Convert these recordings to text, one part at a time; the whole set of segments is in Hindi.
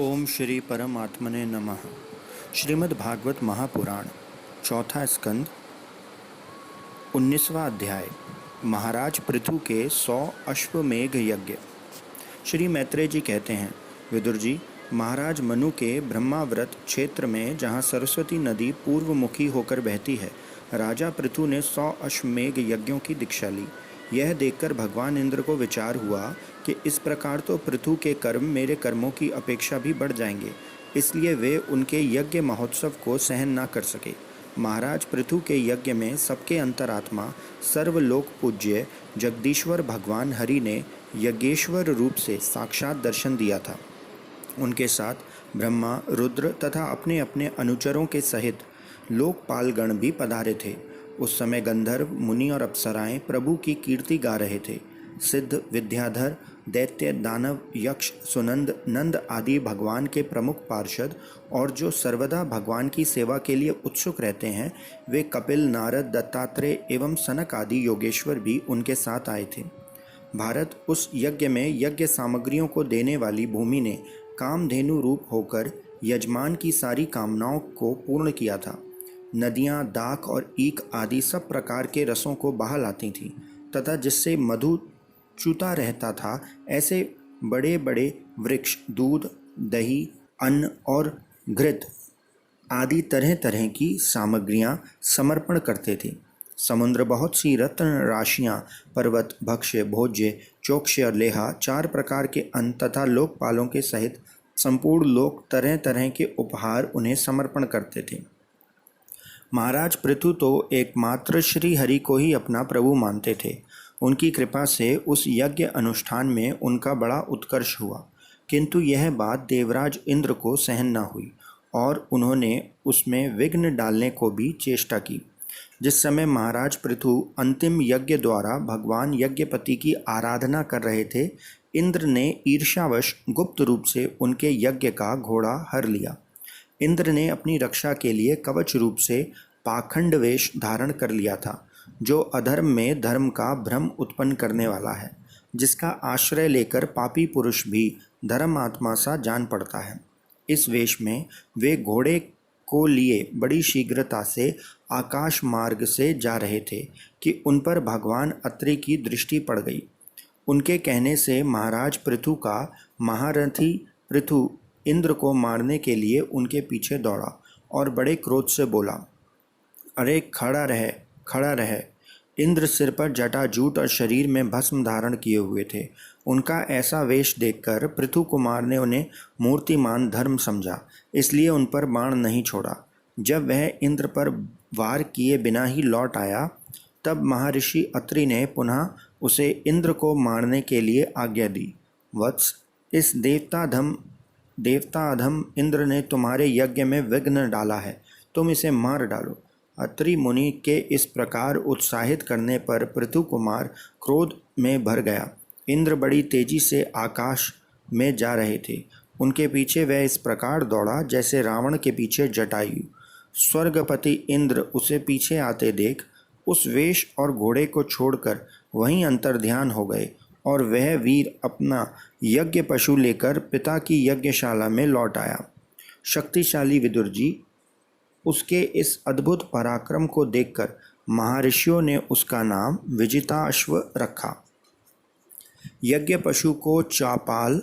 ओम श्री परमात्मने नमः। श्रीमद् भागवत महापुराण चौथा स्कंद 19वां अध्याय। महाराज पृथु के 100 अश्वमेघ यज्ञ। श्री मैत्रेय जी कहते हैं, विदुर जी, महाराज मनु के ब्रह्माव्रत क्षेत्र में जहाँ सरस्वती नदी पूर्वमुखी होकर बहती है, राजा पृथु ने 100 अश्वमेघ यज्ञों की दीक्षा ली। यह देखकर भगवान इंद्र को विचार हुआ कि इस प्रकार तो पृथु के कर्म मेरे कर्मों की अपेक्षा भी बढ़ जाएंगे, इसलिए वे उनके यज्ञ महोत्सव को सहन न कर सके। महाराज पृथु के यज्ञ में सबके अंतरात्मा सर्वलोक पूज्य जगदीश्वर भगवान हरि ने यज्ञेश्वर रूप से साक्षात दर्शन दिया था। उनके साथ ब्रह्मा, रुद्र तथा अपने अपने अनुचरों के सहित लोकपालगण भी पधारे थे। उस समय गंधर्व, मुनि और अप्सराएं प्रभु की कीर्ति गा रहे थे। सिद्ध, विद्याधर, दैत्य, दानव, यक्ष, सुनंद, नंद आदि भगवान के प्रमुख पार्षद और जो सर्वदा भगवान की सेवा के लिए उत्सुक रहते हैं, वे कपिल, नारद, दत्तात्रेय एवं सनक आदि योगेश्वर भी उनके साथ आए थे। भारत उस यज्ञ में यज्ञ सामग्रियों को देने वाली भूमि ने कामधेनु रूप होकर यजमान की सारी कामनाओं को पूर्ण किया था। नदियाँ, दाख और ईख आदि सब प्रकार के रसों को बहा लाती थीं तथा जिससे मधु चूता रहता था, ऐसे बड़े बड़े वृक्ष दूध, दही, अन्न और घृत आदि तरह तरह की सामग्रियां समर्पण करते थे। समुद्र बहुत सी रत्न राशियां, पर्वत, भक्ष्य, भोज्य, चोक्ष्य और लेहा, 4 प्रकार के अन्न तथा लोकपालों के सहित संपूर्ण लोक तरह तरह के उपहार उन्हें समर्पण करते थे। महाराज पृथु तो एकमात्र श्री हरि को ही अपना प्रभु मानते थे। उनकी कृपा से उस यज्ञ अनुष्ठान में उनका बड़ा उत्कर्ष हुआ, किंतु यह बात देवराज इंद्र को सहन न हुई और उन्होंने उसमें विघ्न डालने को भी चेष्टा की। जिस समय महाराज पृथु अंतिम यज्ञ द्वारा भगवान यज्ञपति की आराधना कर रहे थे, इंद्र ने ईर्ष्यावश गुप्त रूप से उनके यज्ञ का घोड़ा हर लिया। इंद्र ने अपनी रक्षा के लिए कवच रूप से पाखंड वेश धारण कर लिया था, जो अधर्म में धर्म का भ्रम उत्पन्न करने वाला है, जिसका आश्रय लेकर पापी पुरुष भी धर्म आत्मा सा जान पड़ता है। इस वेश में वे घोड़े को लिए बड़ी शीघ्रता से आकाश मार्ग से जा रहे थे कि उन पर भगवान अत्रि की दृष्टि पड़ गई। उनके कहने से महाराज पृथु का महारथी पृथु इंद्र को मारने के लिए उनके पीछे दौड़ा और बड़े क्रोध से बोला, अरे खड़ा रहे, खड़ा रहे। इंद्र सिर पर जटाजूट और शरीर में भस्म धारण किए हुए थे। उनका ऐसा वेश देखकर पृथु कुमार ने उन्हें मूर्तिमान धर्म समझा, इसलिए उन पर बाण नहीं छोड़ा। जब वह इंद्र पर वार किए बिना ही लौट आया, तब महर्षि अत्रि ने पुनः उसे इंद्र को मारने के लिए आज्ञा दी। वत्स, इस देवता अधम इंद्र ने तुम्हारे यज्ञ में विघ्न डाला है, तुम इसे मार डालो। अत्रि मुनि के इस प्रकार उत्साहित करने पर पृथु कुमार क्रोध में भर गया। इंद्र बड़ी तेजी से आकाश में जा रहे थे। उनके पीछे वह इस प्रकार दौड़ा जैसे रावण के पीछे जटायु। स्वर्गपति इंद्र उसे पीछे आते देख उस वेश और घोड़े को छोड़कर वहीं अंतर्ध्यान हो गए और वह वीर अपना यज्ञ पशु लेकर पिता की यज्ञशाला में लौट आया। शक्तिशाली विदुर जी, उसके इस अद्भुत पराक्रम को देखकर महर्षियों ने उसका नाम विजिताश्व रखा। यज्ञ पशु को चापाल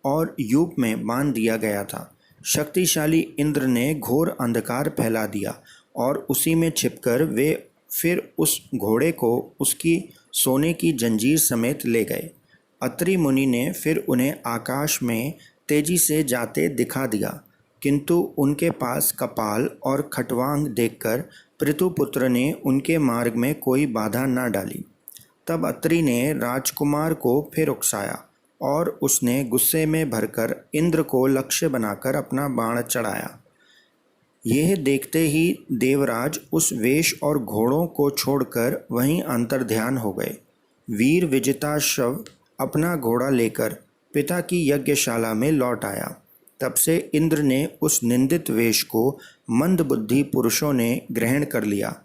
और यूप में बांध दिया गया था। शक्तिशाली इंद्र ने घोर अंधकार फैला दिया और उसी में छिपकर वे फिर उस घोड़े को उसकी सोने की जंजीर समेत ले गए। अत्रि मुनि ने फिर उन्हें आकाश में तेजी से जाते दिखा दिया, किंतु उनके पास कपाल और खटवांग देखकर पृथुपुत्र ने उनके मार्ग में कोई बाधा न डाली। तब अत्रि ने राजकुमार को फिर उकसाया और उसने गुस्से में भरकर इंद्र को लक्ष्य बनाकर अपना बाण चढ़ाया। यह देखते ही देवराज उस वेश और घोड़ों को छोड़कर वहीं अंतर्ध्यान हो गए। वीर विजिताश्व अपना घोड़ा लेकर पिता की यज्ञशाला में लौट आया। तब से इंद्र ने उस निंदित वेश को मंदबुद्धि पुरुषों ने ग्रहण कर लिया।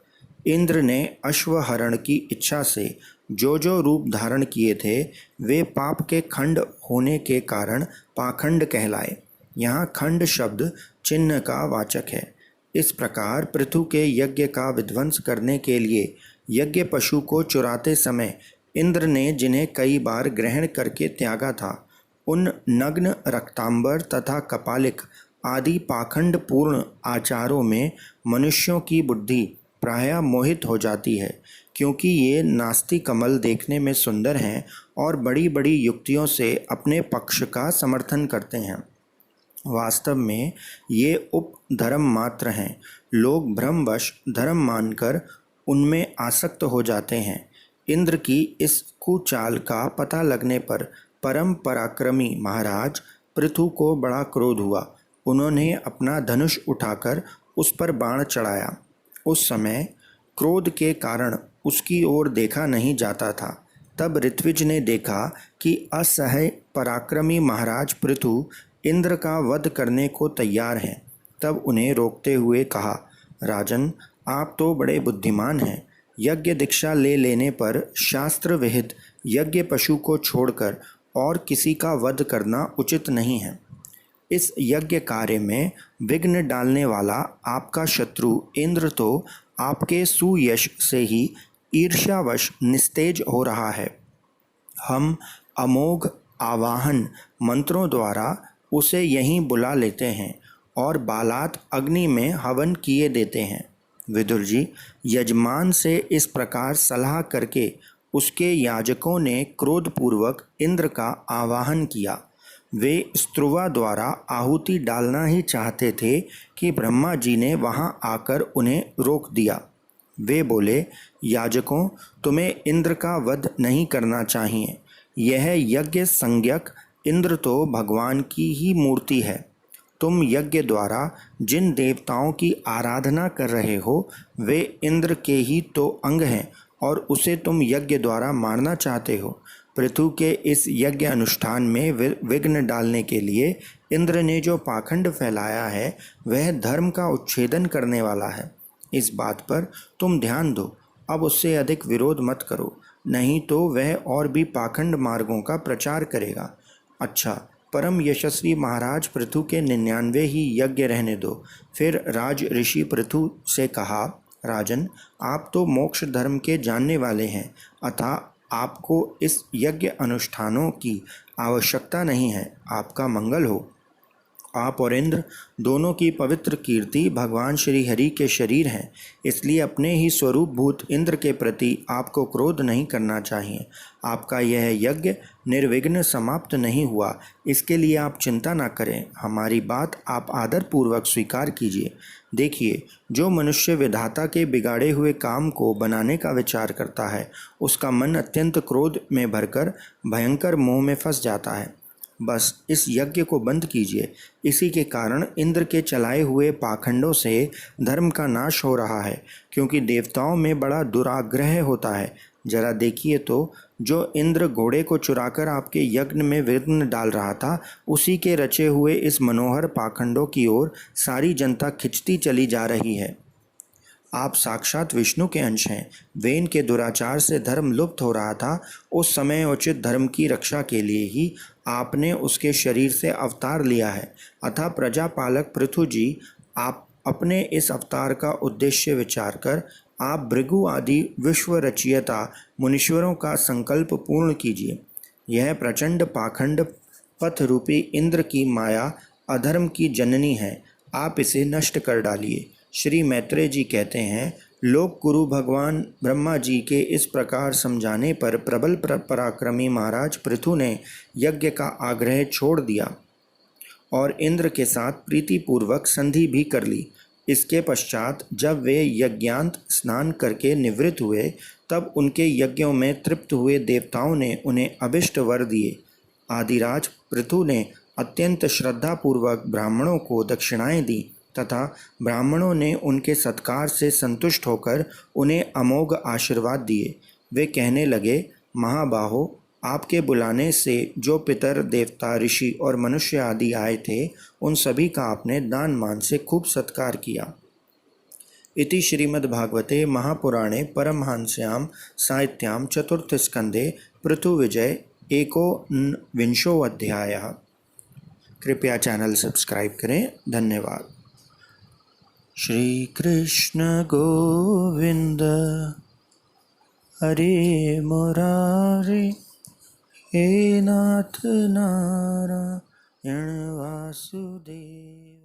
इंद्र ने अश्वहरण की इच्छा से जो जो रूप धारण किए थे, वे पाप के खंड होने के कारण पाखंड कहलाए। यहाँ खंड शब्द चिन्ह का वाचक है। इस प्रकार पृथु के यज्ञ का विध्वंस करने के लिए यज्ञ पशु को चुराते समय इंद्र ने जिन्हें कई बार ग्रहण करके त्यागा था, उन नग्न, रक्तांबर तथा कपालिक आदि पाखंड पूर्ण आचारों में मनुष्यों की बुद्धि प्रायः मोहित हो जाती है, क्योंकि ये नास्ति कमल देखने में सुंदर हैं और बड़ी बड़ी युक्तियों से अपने पक्ष का समर्थन करते हैं। वास्तव में ये उपधर्म मात्र हैं। लोग भ्रमवश धर्म मानकर उनमें आसक्त हो जाते हैं। इंद्र की इस कुचाल का पता लगने पर परम पराक्रमी महाराज पृथु को बड़ा क्रोध हुआ। उन्होंने अपना धनुष उठाकर उस पर बाण चढ़ाया। उस समय क्रोध के कारण उसकी ओर देखा नहीं जाता था। तब ऋत्विज ने देखा कि असह्य पराक्रमी महाराज पृथु इंद्र का वध करने को तैयार हैं। तब उन्हें रोकते हुए कहा, राजन, आप तो बड़े बुद्धिमान हैं। यज्ञ दीक्षा ले लेने पर शास्त्र विहित यज्ञ पशु को छोड़कर और किसी का वध करना उचित नहीं है। इस यज्ञ कार्य में विघ्न डालने वाला आपका शत्रु इंद्र तो आपके सुयश से ही ईर्ष्यावश निस्तेज हो रहा है। हम अमोघ आवाहन मंत्रों द्वारा उसे यहीं बुला लेते हैं और बालात अग्नि में हवन किए देते हैं। विदुर जी, यजमान से इस प्रकार सलाह करके उसके याजकों ने क्रोधपूर्वक इंद्र का आवाहन किया। वे स्त्रुवा द्वारा आहुति डालना ही चाहते थे कि ब्रह्मा जी ने वहां आकर उन्हें रोक दिया। वे बोले, याजकों, तुम्हें इंद्र का वध नहीं करना चाहिए। यह यज्ञ संज्ञक इंद्र तो भगवान की ही मूर्ति है। तुम यज्ञ द्वारा जिन देवताओं की आराधना कर रहे हो वे इंद्र के ही तो अंग हैं और उसे तुम यज्ञ द्वारा मारना चाहते हो। पृथु के इस यज्ञ अनुष्ठान में विघ्न डालने के लिए इंद्र ने जो पाखंड फैलाया है वह धर्म का उच्छेदन करने वाला है। इस बात पर तुम ध्यान दो। अब उससे अधिक विरोध मत करो, नहीं तो वह और भी पाखंड मार्गों का प्रचार करेगा। अच्छा, परम यशस्वी महाराज पृथु के 99 ही यज्ञ रहने दो। फिर राज ऋषि पृथु से कहा, राजन, आप तो मोक्ष धर्म के जानने वाले हैं, अतः आपको इस यज्ञ अनुष्ठानों की आवश्यकता नहीं है। आपका मंगल हो। आप और इंद्र दोनों की पवित्र कीर्ति भगवान श्री हरि के शरीर हैं, इसलिए अपने ही स्वरूप भूत इंद्र के प्रति आपको क्रोध नहीं करना चाहिए। आपका यह यज्ञ निर्विघ्न समाप्त नहीं हुआ, इसके लिए आप चिंता न करें। हमारी बात आप आदरपूर्वक स्वीकार कीजिए। देखिए, जो मनुष्य विधाता के बिगाड़े हुए काम को बनाने का विचार करता है, उसका मन अत्यंत क्रोध में भरकर भयंकर मोह में फंस जाता है। बस इस यज्ञ को बंद कीजिए। इसी के कारण इंद्र के चलाए हुए पाखंडों से धर्म का नाश हो रहा है, क्योंकि देवताओं में बड़ा दुराग्रह होता है। जरा देखिए तो, जो इंद्र घोड़े को चुराकर आपके यज्ञ में विघ्न डाल रहा था, उसी के रचे हुए इस मनोहर पाखंडों की ओर सारी जनता खिंचती चली जा रही है। आप साक्षात विष्णु के अंश हैं। वेन के दुराचार से धर्म लुप्त हो रहा था। उस समय उचित धर्म की रक्षा के लिए ही आपने उसके शरीर से अवतार लिया है। अतः प्रजापालक पृथु जी, आप अपने इस अवतार का उद्देश्य विचार कर आप भृगु आदि विश्व रचयिता मुनीश्वरों का संकल्प पूर्ण कीजिए। यह प्रचंड पाखंड पथ रूपी इंद्र की माया अधर्म की जननी है। आप इसे नष्ट कर डालिए। श्री मैत्रेय जी कहते हैं, लोक गुरु भगवान ब्रह्मा जी के इस प्रकार समझाने पर प्रबल पराक्रमी महाराज पृथु ने यज्ञ का आग्रह छोड़ दिया और इंद्र के साथ प्रीतिपूर्वक संधि भी कर ली। इसके पश्चात जब वे यज्ञांत स्नान करके निवृत्त हुए, तब उनके यज्ञों में तृप्त हुए देवताओं ने उन्हें अभिष्ट वर दिए। आदिराज पृथु ने अत्यंत श्रद्धापूर्वक ब्राह्मणों को दक्षिणाएं दी तथा ब्राह्मणों ने उनके सत्कार से संतुष्ट होकर उन्हें अमोघ आशीर्वाद दिए। वे कहने लगे, महाबाहो, आपके बुलाने से जो पितर देवता ऋषि और मनुष्य आदि आए थे, उन सभी का आपने दान मान से खूब सत्कार किया। इति श्रीमद्भागवते महापुराणे परमहंस्यां साहित्यां चतुर्थ स्कंदे पृथु विजय 1विंशोऽध्यायः। कृपया चैनल सब्सक्राइब करें। धन्यवाद। श्री कृष्ण गोविंद हरे मुरारी, हे नाथ नारायण वासुदेव।